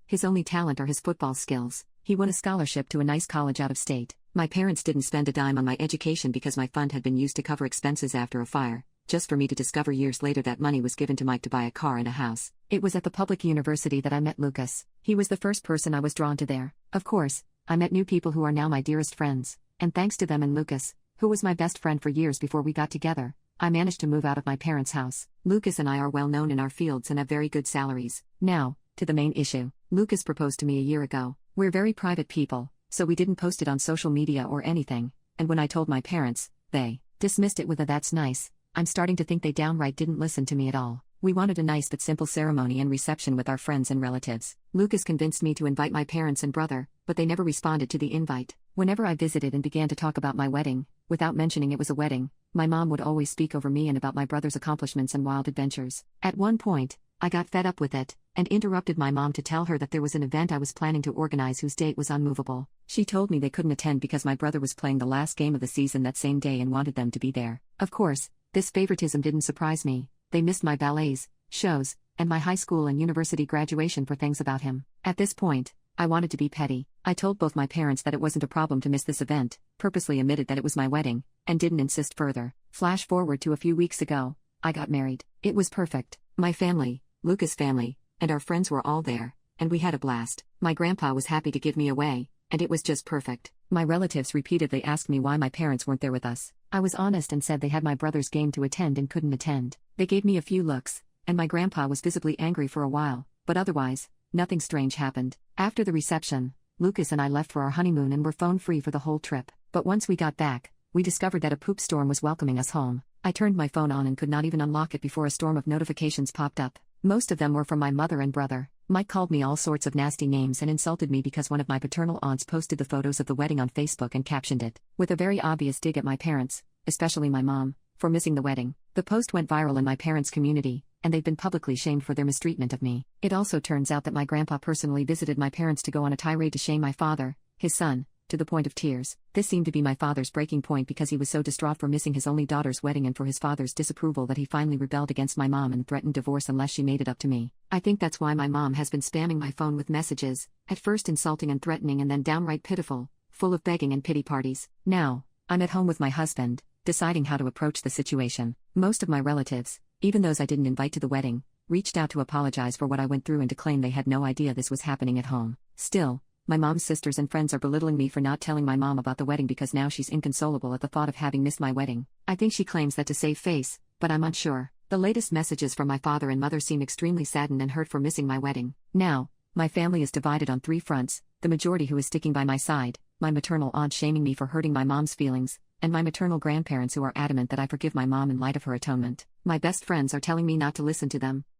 His only talent are his football skills. He won a scholarship to a nice college out of state. My parents didn't spend a dime on my education because my fund had been used to cover expenses after a fire, just for me to discover years later that money was given to Mike to buy a car and a house. It was at the public university that I met Lucas. He was the first person I was drawn to there. Of course, I met new people who are now my dearest friends, and thanks to them and Lucas, who was my best friend for years before we got together, I managed to move out of my parents' house. Lucas and I are well known in our fields and have very good salaries. Now, to the main issue. Lucas proposed to me a year ago. We're very private people, so we didn't post it on social media or anything, and when I told my parents, they dismissed it with a "that's nice." I'm starting to think they downright didn't listen to me at all. We wanted a nice but simple ceremony and reception with our friends and relatives. Lucas convinced me to invite my parents and brother, but they never responded to the invite. Whenever I visited and began to talk about my wedding, without mentioning it was a wedding, my mom would always speak over me and about my brother's accomplishments and wild adventures. At one point, I got fed up with it, and interrupted my mom to tell her that there was an event I was planning to organize whose date was unmovable. She told me they couldn't attend because my brother was playing the last game of the season that same day and wanted them to be there. Of course, this favoritism didn't surprise me. They missed my ballets, shows, and my high school and university graduation for things about him. At this point, I wanted to be petty. I told both my parents that it wasn't a problem to miss this event, purposely omitted that it was my wedding, and didn't insist further. Flash forward to a few weeks ago, I got married. It was perfect. My family, Lucas' family, and our friends were all there, and we had a blast. My grandpa was happy to give me away, and it was just perfect. My relatives repeatedly asked me why my parents weren't there with us. I was honest and said they had my brother's game to attend and couldn't attend. They gave me a few looks, and my grandpa was visibly angry for a while, but otherwise, nothing strange happened. After the reception, Lucas and I left for our honeymoon and were phone-free for the whole trip. But once we got back, we discovered that a poop storm was welcoming us home. I turned my phone on and could not even unlock it before a storm of notifications popped up. Most of them were from my mother and brother. Mike called me all sorts of nasty names and insulted me because one of my paternal aunts posted the photos of the wedding on Facebook and captioned it with a very obvious dig at my parents, especially my mom, for missing the wedding. The post went viral in my parents' community, and they've been publicly shamed for their mistreatment of me. It also turns out that my grandpa personally visited my parents to go on a tirade to shame my father, his son, to the point of tears. This seemed to be my father's breaking point because he was so distraught for missing his only daughter's wedding and for his father's disapproval that he finally rebelled against my mom and threatened divorce unless she made it up to me. I think that's why my mom has been spamming my phone with messages, at first insulting and threatening and then downright pitiful, full of begging and pity parties. Now, I'm at home with my husband, deciding how to approach the situation. Most of my relatives, even those I didn't invite to the wedding, reached out to apologize for what I went through and to claim they had no idea this was happening at home. Still, my mom's sisters and friends are belittling me for not telling my mom about the wedding because now she's inconsolable at the thought of having missed my wedding. I think she claims that to save face, but I'm unsure. The latest messages from my father and mother seem extremely saddened and hurt for missing my wedding. Now, my family is divided on three fronts: the majority who is sticking by my side, my maternal aunt shaming me for hurting my mom's feelings, and my maternal grandparents who are adamant that I forgive my mom in light of her atonement. My best friends are telling me not to listen to them.